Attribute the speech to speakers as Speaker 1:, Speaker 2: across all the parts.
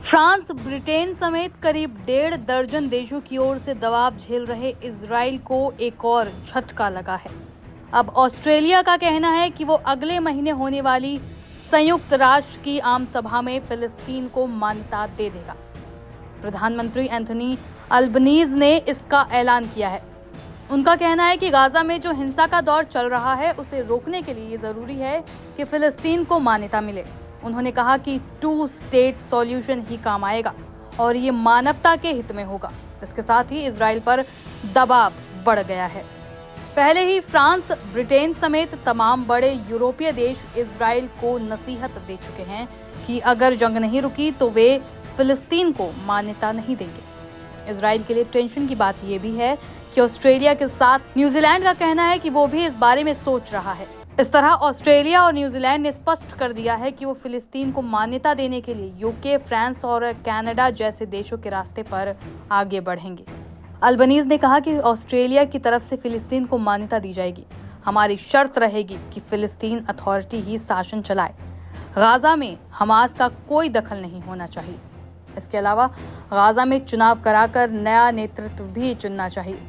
Speaker 1: France, Britain समेत करीब 1.5 दर्जन देशों की ओर से दबाव झेल रहे इजराइल को एक और झटका लगा है। अब ऑस्ट्रेलिया का कहना है कि वो अगले महीने होने वाली संयुक्त राष्ट्र की आम सभा में फिलिस्तीन को मान्यता दे देगा। प्रधानमंत्री एंथनी अल्बनीज ने इसका ऐलान किया है। उनका कहना है कि गाजा में जो हिंसा का दौर चल रहा है उसे रोकने के लिए ये जरूरी है कि फिलिस्तीन को मान्यता मिले। उन्होंने कहा कि 2 स्टेट सॉल्यूशन ही काम आएगा और ये मानवता के हित में होगा। इसके साथ ही इजराइल पर दबाव बढ़ गया है। पहले ही फ्रांस, ब्रिटेन समेत तमाम बड़े यूरोपीय देश इजराइल को नसीहत दे चुके हैं कि अगर जंग नहीं रुकी तो वे फिलिस्तीन को मान्यता नहीं देंगे। इजराइल के लिए टेंशन की बात यह भी है कि ऑस्ट्रेलिया के साथ न्यूजीलैंड का कहना है कि वो भी इस बारे में सोच रहा है। इस तरह ऑस्ट्रेलिया और न्यूजीलैंड ने स्पष्ट कर दिया है कि वो फिलिस्तीन को मान्यता देने के लिए यूके, फ्रांस और कनाडा जैसे देशों के रास्ते पर आगे बढ़ेंगे। अल्बनीज ने कहा कि ऑस्ट्रेलिया की तरफ से फिलिस्तीन को मान्यता दी जाएगी। हमारी शर्त रहेगी कि फिलिस्तीन अथॉरिटी ही शासन चलाए। गाजा में हमास का कोई दखल नहीं होना चाहिए। इसके अलावा गाजा में चुनाव कराकर नया नेतृत्व भी चुनना चाहिए।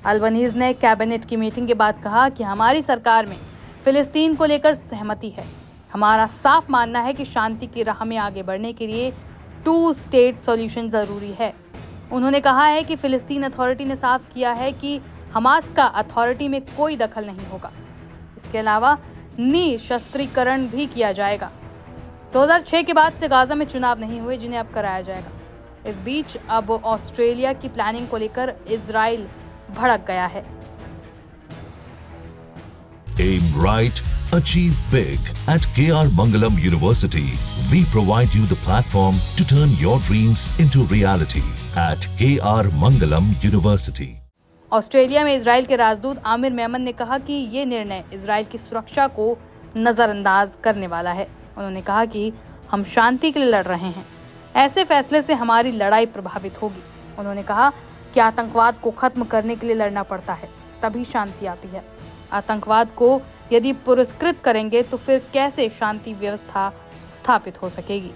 Speaker 1: अल्बनीज ने कैबिनेट की मीटिंग के बाद कहा कि हमारी सरकार में फिलिस्तीन को लेकर सहमति है। हमारा साफ मानना है कि शांति की राह में आगे बढ़ने के लिए 2 स्टेट सॉल्यूशन जरूरी है। उन्होंने कहा है कि फिलिस्तीन अथॉरिटी ने साफ किया है कि हमास का अथॉरिटी में कोई दखल नहीं होगा। इसके अलावा निशस्त्रीकरण भी किया जाएगा। 2006 के बाद से गाजा में चुनाव नहीं हुए, जिन्हें अब कराया जाएगा। इस बीच अब ऑस्ट्रेलिया की प्लानिंग को लेकर इजराइल भड़क गया है।
Speaker 2: Aim right, achieve big. At KR Mangalam University, we provide you the platform to turn your dreams into reality. At KR Mangalam University.
Speaker 1: Australia में इजराइल के राजदूत आमिर मेमन ने कहा कि ये निर्णय इजराइल की सुरक्षा को नजरअंदाज करने वाला है। उन्होंने कहा कि हम शांति के लिए लड़ रहे हैं। ऐसे फैसले से हमारी लड़ाई प्रभावित होगी। उन्होंने कहा कि आतंकवाद को खत्म करने के लिए लड़ना पड़ता है, तभी शांति आती है। आतंकवाद को यदि पुरस्कृत करेंगे तो फिर कैसे शांति व्यवस्था स्थापित हो सकेगी।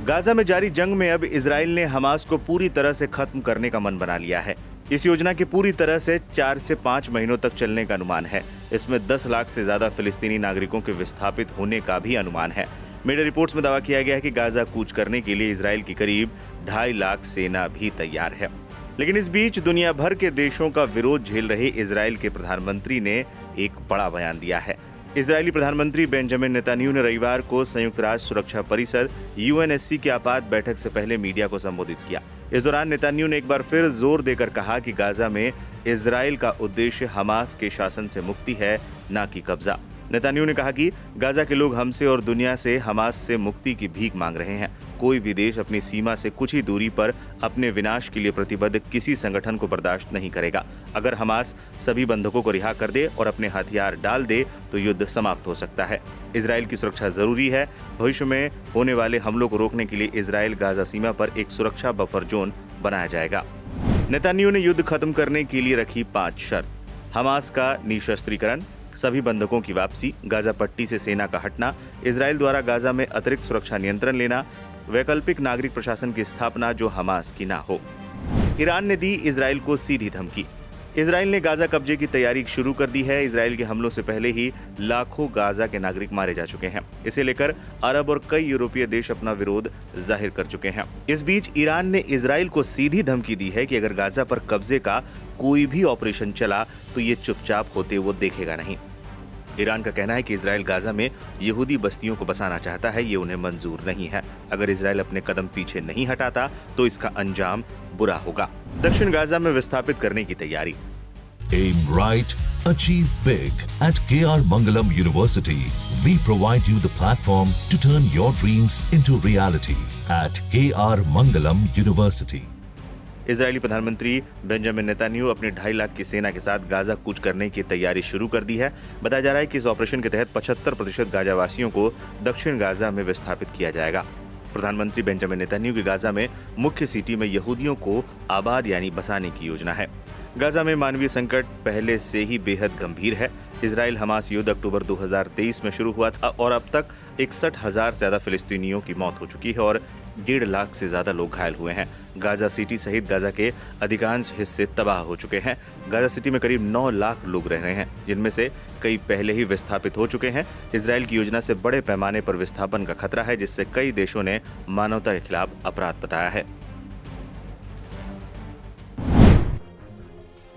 Speaker 3: गाजा में जारी जंग में अब इजराइल ने हमास को पूरी तरह से खत्म करने का मन बना लिया है। इस योजना के पूरी तरह से 4 से 5 महीनों तक चलने का अनुमान है। इसमें 10 लाख से ज्यादा फिलिस्तीनी नागरिकों के विस्थापित होने का भी अनुमान है। मीडिया रिपोर्ट्स में दावा किया गया है कि गाजा कूच करने के लिए इजराइल की करीब 2.5 लाख सेना भी तैयार है। लेकिन इस बीच दुनिया भर के देशों का विरोध झेल रहे इजराइल के प्रधानमंत्री ने एक बड़ा बयान दिया है। इजरायली प्रधानमंत्री बेंजामिन नेतन्याहू ने रविवार को संयुक्त राष्ट्र सुरक्षा परिषद यूएनएससी की आपात बैठक से पहले मीडिया को संबोधित किया। इस दौरान नेतन्याहू ने एक बार फिर जोर देकर कहा कि गाजा में इजराइल का उद्देश्य हमास के शासन से मुक्ति है, न कि कब्जा। नेतन्याहू ने कहा कि गाजा के लोग हमसे और दुनिया से हमास से मुक्ति की भीख मांग रहे हैं। कोई भी देश अपनी सीमा से कुछ ही दूरी पर अपने विनाश के लिए प्रतिबद्ध किसी संगठन को बर्दाश्त नहीं करेगा। अगर हमास सभी बंधकों को रिहा कर दे और अपने हथियार डाल दे तो युद्ध समाप्त हो सकता है। इजराइल की सुरक्षा जरूरी है। भविष्य में होने वाले हमलों को रोकने के लिए इजराइल गाजा सीमा पर एक सुरक्षा बफर जोन बनाया जाएगा। नेतन्याहू ने युद्ध खत्म करने के लिए रखी 5 शर्त। हमास का निशस्त्रीकरण, सभी बंधकों की वापसी, गाजा पट्टी से सेना का हटना, इजराइल द्वारा गाजा में अतिरिक्त सुरक्षा नियंत्रण लेना, वैकल्पिक नागरिक प्रशासन की स्थापना जो हमास की ना हो। ईरान ने दी इजराइल को सीधी धमकी। इजराइल ने गाजा कब्जे की तैयारी शुरू कर दी है। इजराइल के हमलों से पहले ही लाखों गाजा के नागरिक मारे जा चुके हैं। इसे लेकर अरब और कई यूरोपीय देश अपना विरोध जाहिर कर चुके हैं। इस बीच ईरान ने इजराइल को सीधी धमकी दी है कि अगर गाजा पर कब्जे का कोई भी ऑपरेशन चला तो ये चुपचाप होते वो देखेगा नहीं। ईरान का कहना है कि इजराइल गाजा में यहूदी बस्तियों को बसाना चाहता है, ये उन्हें मंजूर नहीं है। अगर इजराइल अपने कदम पीछे नहीं हटाता तो इसका अंजाम बुरा होगा। दक्षिण गाजा में विस्थापित करने की तैयारी।
Speaker 2: Aim right, achieve big. At KR Mangalam University, we provide you the platform to turn your dreams into reality. At KR Mangalam University.
Speaker 3: Israeli प्रधानमंत्री बेंजामिन नेतन्याहू अपनी 2.5 लाख की सेना के साथ गाजा कूच करने की तैयारी शुरू कर दी है। बताया जा रहा है कि इस ऑपरेशन के तहत 75% गाजावासियों को दक्षिण गाजा में विस्थापित किया जाएगा। प्रधानमंत्री बेंजामिन नेतन्याहू की गाजा में मुख्य सिटी में यहूदियों को आबाद यानी बसाने की योजना है। गाजा में मानवीय संकट पहले से ही बेहद गंभीर है। इजराइल हमास युद्ध अक्टूबर 2023 में शुरू हुआ था और अब तक 61,000 से ज्यादा फिलिस्तीनियों की मौत हो चुकी है और 1.5 लाख से ज्यादा लोग घायल हुए हैं। गाजा सिटी सहित गाजा के अधिकांश हिस्से तबाह हो चुके हैं। गाजा सिटी में करीब 9 लाख लोग रह रहे हैं, जिनमें से कई पहले ही विस्थापित हो चुके हैं। इजराइल की योजना से बड़े पैमाने पर विस्थापन का खतरा है, जिससे कई देशों ने मानवता के खिलाफ अपराध बताया है।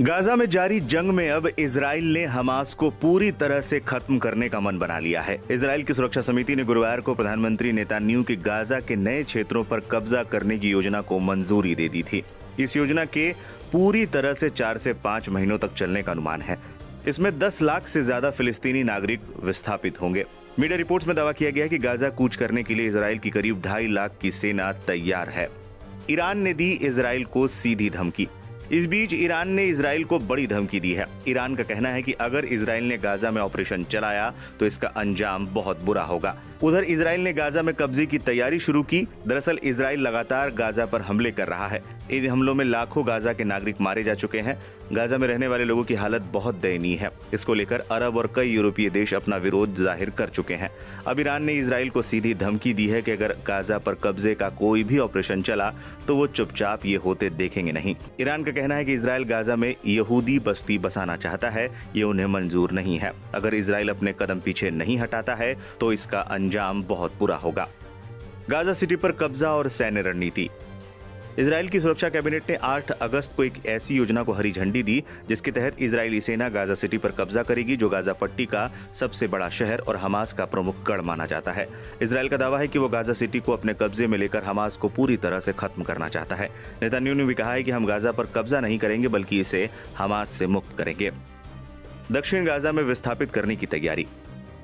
Speaker 3: गाजा में जारी जंग में अब इजराइल ने हमास को पूरी तरह से खत्म करने का मन बना लिया है। इजराइल की सुरक्षा समिति ने गुरुवार को प्रधानमंत्री नेतन्याहू की गाजा के नए क्षेत्रों पर कब्जा करने की योजना को मंजूरी दे दी थी। इस योजना के पूरी तरह से 4 से 5 महीनों तक चलने का अनुमान है। इसमें 10 लाख से ज्यादा फिलिस्तीनी नागरिक विस्थापित होंगे। मीडिया रिपोर्ट्स में दावा किया गया है कि गाजा कूच करने के लिए इजराइल की करीब 2.5 लाख की सेना तैयार है। ईरान ने दी इजराइल को सीधी धमकी। इस बीच ईरान ने इजराइल को बड़ी धमकी दी है। ईरान का कहना है कि अगर इजराइल ने गाजा में ऑपरेशन चलाया तो इसका अंजाम बहुत बुरा होगा। उधर इजराइल ने गाजा में कब्जे की तैयारी शुरू की। दरअसल इजराइल लगातार गाजा पर हमले कर रहा है। इन हमलों में लाखों गाजा के नागरिक मारे जा चुके हैं। गाजा में रहने वाले लोगों की हालत बहुत दयनीय है। इसको लेकर अरब और कई यूरोपीय देश अपना विरोध जाहिर कर चुके हैं। अब ईरान ने इजराइल को सीधी धमकी दी है कि अगर गाजा पर कब्जे का कोई भी ऑपरेशन चला तो वो चुपचाप ये होते देखेंगे नहीं। ईरान का कहना है कि इजराइल गाजा में यहूदी बस्ती बसाना चाहता है, ये उन्हें मंजूर नहीं है। अगर इजराइल अपने कदम पीछे नहीं हटाता है तो इसका अंजाम बहुत बुरा होगा। गाजा सिटी पर कब्जा और सैन्य रणनीति। इजराइल की सुरक्षा कैबिनेट ने 8 अगस्त को एक ऐसी योजना को हरी झंडी दी जिसके तहत इजरायली सेना गाजा सिटी पर कब्जा करेगी, जो गाजा पट्टी का सबसे बड़ा शहर और हमास का प्रमुख गढ़ माना जाता है। इजराइल का दावा है कि वो गाजा सिटी को अपने कब्जे में लेकर हमास को पूरी तरह से खत्म करना चाहता है। नेतन्याहू ने भी कहा है कि हम गाजा पर कब्जा नहीं करेंगे बल्कि इसे हमास से मुक्त करेंगे। दक्षिण गाजा में विस्थापित करने की तैयारी।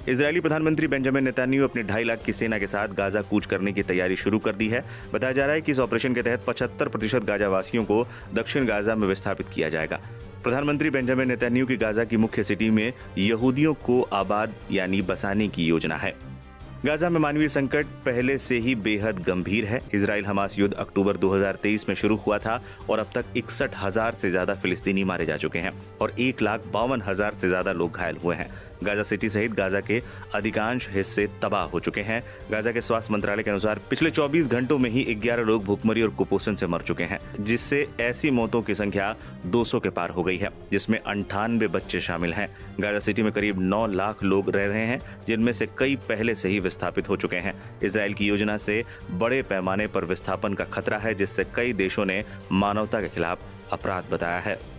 Speaker 3: इजरायली प्रधानमंत्री बेंजामिन नेतन्याहू अपनी 2.5 लाख की सेना के साथ गाजा कूच करने की तैयारी शुरू कर दी है। बताया जा रहा है कि इस ऑपरेशन के तहत 75% गाजा वासियों को दक्षिण गाजा में विस्थापित किया जाएगा। प्रधानमंत्री बेंजामिन नेतन्याहू की गाजा की मुख्य सिटी में यहूदियों को आबाद यानी बसाने की योजना है। गाजा में मानवीय संकट पहले से ही बेहद गंभीर है। इजराइल हमास युद्ध अक्टूबर 2023 में शुरू हुआ था और अब तक 61,000 से ज्यादा फिलिस्तीनी मारे जा चुके हैं और 1,52,000 से ज्यादा लोग घायल हुए हैं। गाजा सिटी सहित गाजा के अधिकांश हिस्से तबाह हो चुके हैं। गाजा के स्वास्थ्य मंत्रालय के अनुसार पिछले 24 घंटों में ही 11 लोग भूखमरी और कुपोषण से मर चुके हैं, जिससे ऐसी मौतों की संख्या 200 के पार हो गई है, जिसमें 98 बच्चे शामिल हैं। गाजा सिटी में करीब 9 लाख लोग रह रहे हैं, जिनमें से कई पहले से ही विस्थापित हो चुके हैं। इजराइल की योजना से बड़े पैमाने पर विस्थापन का खतरा है, जिससे कई देशों ने मानवता के खिलाफ अपराध बताया है।